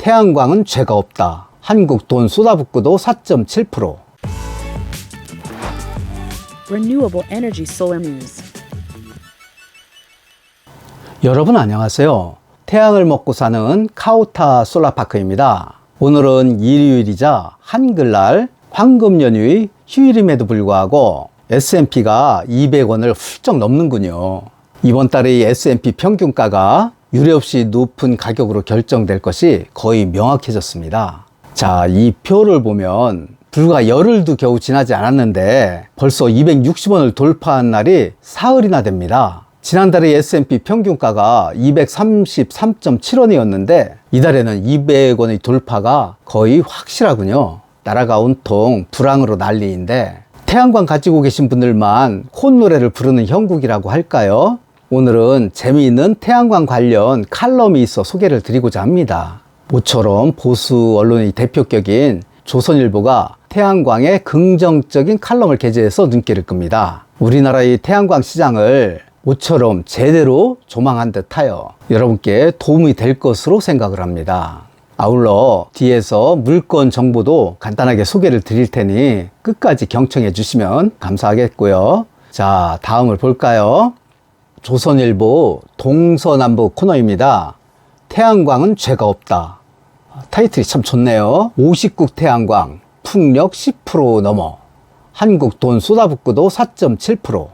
태양광은 죄가 없다. 한국 돈 쏟아붓고도 4.7%. Renewable Energy Solar News. 여러분 안녕하세요. 태양을 먹고 사는 카오타 솔라파크입니다. 오늘은 일요일이자 한글날 황금 연휴의 휴일임에도 불구하고 S&P가 200원을 훌쩍 넘는군요. 이번 달의 S&P 평균가가 유례없이 높은 가격으로 결정될 것이 거의 명확해졌습니다. 자, 이 표를 보면 불과 열흘도 겨우 지나지 않았는데 벌써 260원을 돌파한 날이 사흘이나 됩니다. 지난달의 S&P 평균가가 233.7원이었는데 이달에는 200원의 돌파가 거의 확실하군요. 나라가 온통 불황으로 난리인데 태양광 가지고 계신 분들만 콧노래를 부르는 형국이라고 할까요? 오늘은 재미있는 태양광 관련 칼럼이 있어 소개를 드리고자 합니다. 모처럼 보수 언론의 대표격인 조선일보가 태양광에 긍정적인 칼럼을 게재해서 눈길을 끕니다. 우리나라의 태양광 시장을 모처럼 제대로 조망한 듯하여 여러분께 도움이 될 것으로 생각을 합니다. 아울러 뒤에서 물건 정보도 간단하게 소개를 드릴 테니 끝까지 경청해 주시면 감사하겠고요. 자, 다음을 볼까요? 조선일보 동서남북 코너입니다. 태양광은 죄가 없다. 타이틀이 참 좋네요. 50국 태양광 풍력 10% 넘어 한국 돈 쏟아붓고도 4.7%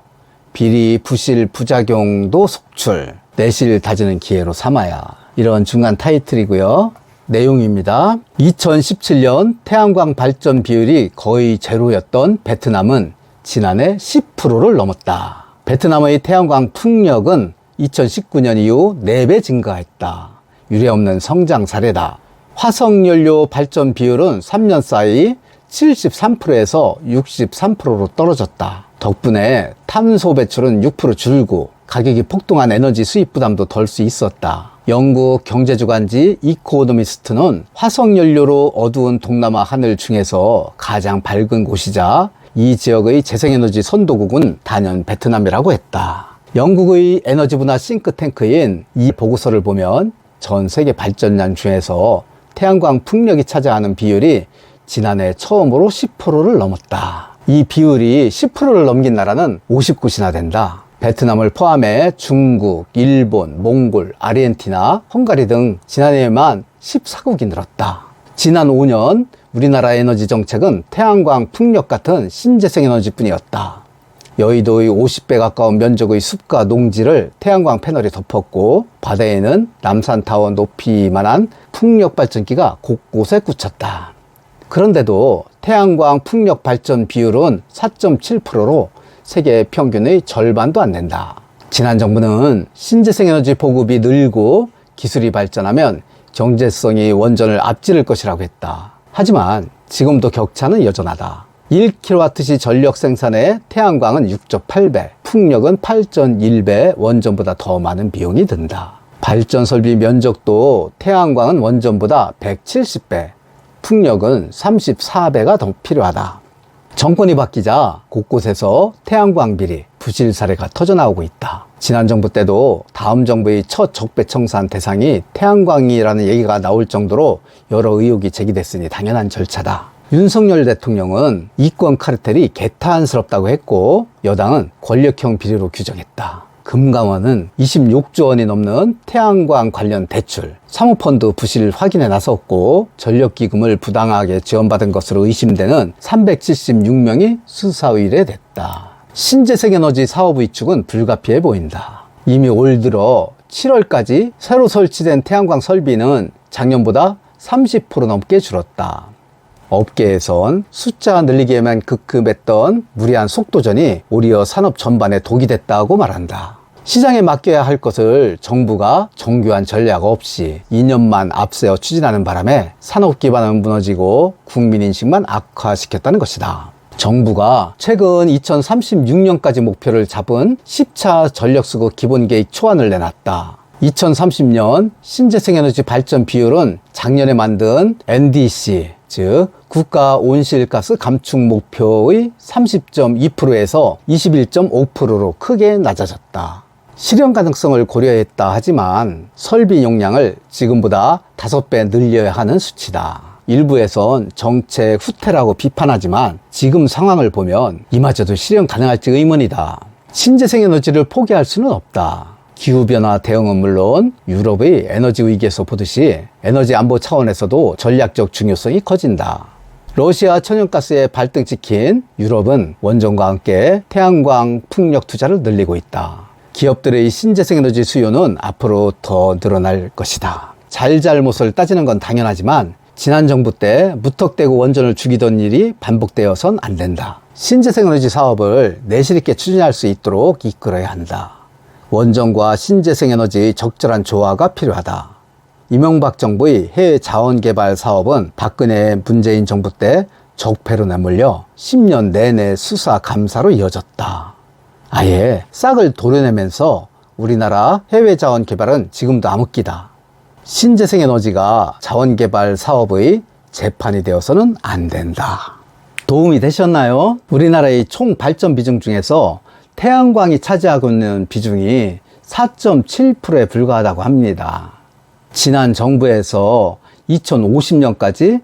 비리 부실 부작용도 속출 내실 다지는 기회로 삼아야, 이런 중간 타이틀이고요. 내용입니다. 2017년 태양광 발전 비율이 거의 제로였던 베트남은 지난해 10%를 넘었다. 베트남의 태양광 풍력은 2019년 이후 4배 증가했다. 유례없는 성장 사례다. 화석연료 발전 비율은 3년 사이 73%에서 63%로 떨어졌다. 덕분에 탄소 배출은 6% 줄고 가격이 폭등한 에너지 수입 부담도 덜 수 있었다. 영국 경제주간지 이코노미스트는 화석연료로 어두운 동남아 하늘 중에서 가장 밝은 곳이자 이 지역의 재생에너지 선도국은 단연 베트남이라고 했다. 영국의 에너지 분야 싱크탱크인 이 보고서를 보면 전 세계 발전량 중에서 태양광 풍력이 차지하는 비율이 지난해 처음으로 10%를 넘었다. 이 비율이 10%를 넘긴 나라는 50곳이나 된다. 베트남을 포함해 중국, 일본, 몽골, 아르헨티나, 헝가리 등 지난해에만 14국이 늘었다. 지난 5년 우리나라 에너지 정책은 태양광 풍력 같은 신재생 에너지뿐이었다. 여의도의 50배 가까운 면적의 숲과 농지를 태양광 패널이 덮었고 바다에는 남산타워 높이만한 풍력 발전기가 곳곳에 꽂혔다. 그런데도 태양광 풍력 발전 비율은 4.7%로 세계 평균의 절반도 안 된다. 지난 정부는 신재생 에너지 보급이 늘고 기술이 발전하면 경제성이 원전을 앞지를 것이라고 했다. 하지만 지금도 격차는 여전하다. 1kWh 전력 생산에 태양광은 6.8배, 풍력은 8.1배 원전보다 더 많은 비용이 든다. 발전 설비 면적도 태양광은 원전보다 170배, 풍력은 34배가 더 필요하다. 정권이 바뀌자 곳곳에서 태양광 비리, 부실 사례가 터져나오고 있다. 지난 정부 때도 다음 정부의 첫 적폐청산 대상이 태양광이라는 얘기가 나올 정도로 여러 의혹이 제기됐으니 당연한 절차다. 윤석열 대통령은 이권 카르텔이 개탄스럽다고 했고 여당은 권력형 비리로 규정했다. 금감원은 26조 원이 넘는 태양광 관련 대출, 사모펀드 부실 확인에 나섰고 전력기금을 부당하게 지원받은 것으로 의심되는 376명이 수사 의뢰됐다. 신재생에너지 사업의 축은 불가피해 보인다. 이미 올 들어 7월까지 새로 설치된 태양광 설비는 작년보다 30% 넘게 줄었다. 업계에선 숫자 늘리기에만 급급했던 무리한 속도전이 오히려 산업 전반에 독이 됐다고 말한다. 시장에 맡겨야 할 것을 정부가 정교한 전략 없이 2년만 앞세워 추진하는 바람에 산업 기반은 무너지고 국민 인식만 악화시켰다는 것이다. 정부가 최근 2036년까지 목표를 잡은 10차 전력수급 기본계획 초안을 내놨다. 2030년 신재생에너지 발전 비율은 작년에 만든 NDC, 즉 국가 온실가스 감축 목표의 30.2%에서 21.5%로 크게 낮아졌다. 실현 가능성을 고려했다 하지만 설비 용량을 지금보다 5배 늘려야 하는 수치다. 일부에선 정책 후퇴라고 비판하지만 지금 상황을 보면 이마저도 실현 가능할지 의문이다. 신재생 에너지를 포기할 수는 없다. 기후변화 대응은 물론 유럽의 에너지 위기에서 보듯이 에너지 안보 차원에서도 전략적 중요성이 커진다. 러시아 천연가스에 발등 찍힌 유럽은 원전과 함께 태양광 풍력 투자를 늘리고 있다. 기업들의 신재생에너지 수요는 앞으로 더 늘어날 것이다. 잘잘못을 따지는 건 당연하지만 지난 정부 때 무턱대고 원전을 죽이던 일이 반복되어선 안 된다. 신재생에너지 사업을 내실 있게 추진할 수 있도록 이끌어야 한다. 원전과 신재생에너지 적절한 조화가 필요하다. 이명박 정부의 해외 자원개발 사업은 박근혜 문재인 정부 때 적폐로 내몰려 10년 내내 수사 감사로 이어졌다. 아예 싹을 도려내면서 우리나라 해외 자원 개발은 지금도 암흑기다. 신재생에너지가 자원개발 사업의 재판이 되어서는 안 된다. 도움이 되셨나요? 우리나라의 총 발전 비중 중에서 태양광이 차지하고 있는 비중이 4.7%에 불과하다고 합니다. 지난 정부에서 2050년까지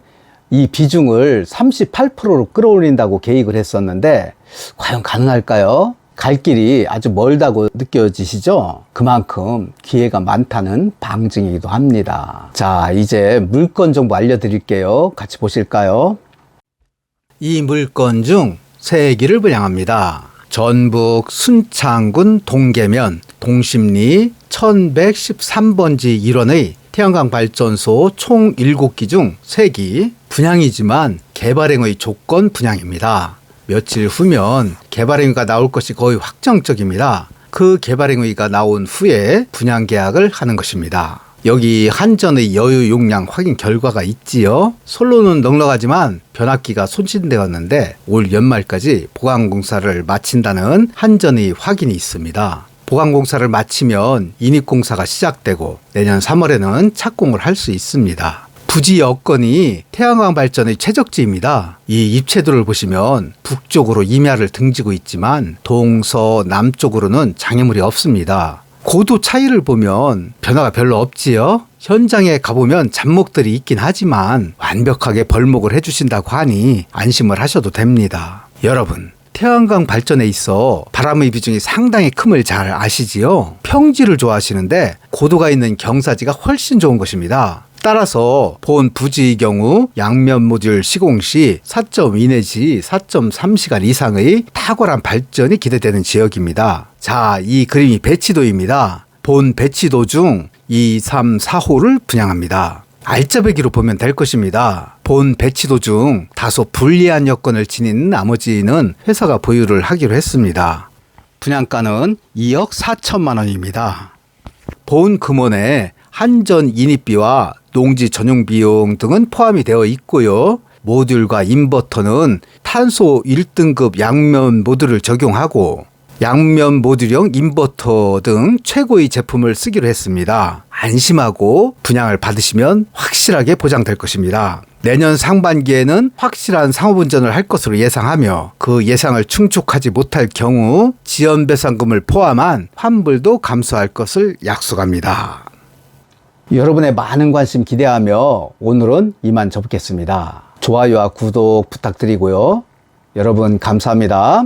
이 비중을 38%로 끌어올린다고 계획을 했었는데 과연 가능할까요? 갈 길이 아주 멀다고 느껴지시죠? 그만큼 기회가 많다는 방증이기도 합니다. 자, 이제 물건 정보 알려드릴게요. 같이 보실까요? 이 물건 중 3개를 분양합니다. 전북 순창군 동계면 동심리 1113번지 1원의 태양광 발전소 총 7기 중 3기 분양이지만 개발행의 조건 분양입니다. 며칠 후면 개발행위가 나올 것이 거의 확정적입니다. 그 개발행위가 나온 후에 분양 계약을 하는 것입니다. 여기 한전의 여유 용량 확인 결과가 있지요. 솔로는 넉넉하지만 변압기가 손실되었는데 올 연말까지 보강공사를 마친다는 한전의 확인이 있습니다. 보강공사를 마치면 인입공사가 시작되고 내년 3월에는 착공을 할 수 있습니다. 부지 여건이 태양광 발전의 최적지입니다. 이 입체도를 보시면 북쪽으로 임야를 등지고 있지만 동서남쪽으로는 장애물이 없습니다. 고도 차이를 보면 변화가 별로 없지요. 현장에 가보면 잡목들이 있긴 하지만 완벽하게 벌목을 해주신다고 하니 안심을 하셔도 됩니다. 여러분, 태양광 발전에 있어 바람의 비중이 상당히 큼을 잘 아시지요? 평지를 좋아하시는데 고도가 있는 경사지가 훨씬 좋은 것입니다. 따라서 본 부지의 경우 양면 모듈 시공 시 4.2 내지 4.3시간 이상의 탁월한 발전이 기대되는 지역입니다. 자, 이 그림이 배치도입니다. 본 배치도 중 2, 3, 4호를 분양합니다. 알짜배기로 보면 될 것입니다. 본 배치도 중 다소 불리한 여건을 지닌 나머지는 회사가 보유를 하기로 했습니다. 분양가는 2억 4천만 원입니다. 본 금원에 한전 인입비와 농지 전용 비용 등은 포함이 되어 있고요. 모듈과 인버터는 탄소 1등급 양면 모듈을 적용하고 양면 모듈형 인버터 등 최고의 제품을 쓰기로 했습니다. 안심하고 분양을 받으시면 확실하게 보장될 것입니다. 내년 상반기에는 확실한 상호분전을 할 것으로 예상하며 그 예상을 충족하지 못할 경우 지연배상금을 포함한 환불도 감수할 것을 약속합니다. 여러분의 많은 관심 기대하며 오늘은 이만 접겠습니다. 좋아요와 구독 부탁드리고요. 여러분 감사합니다.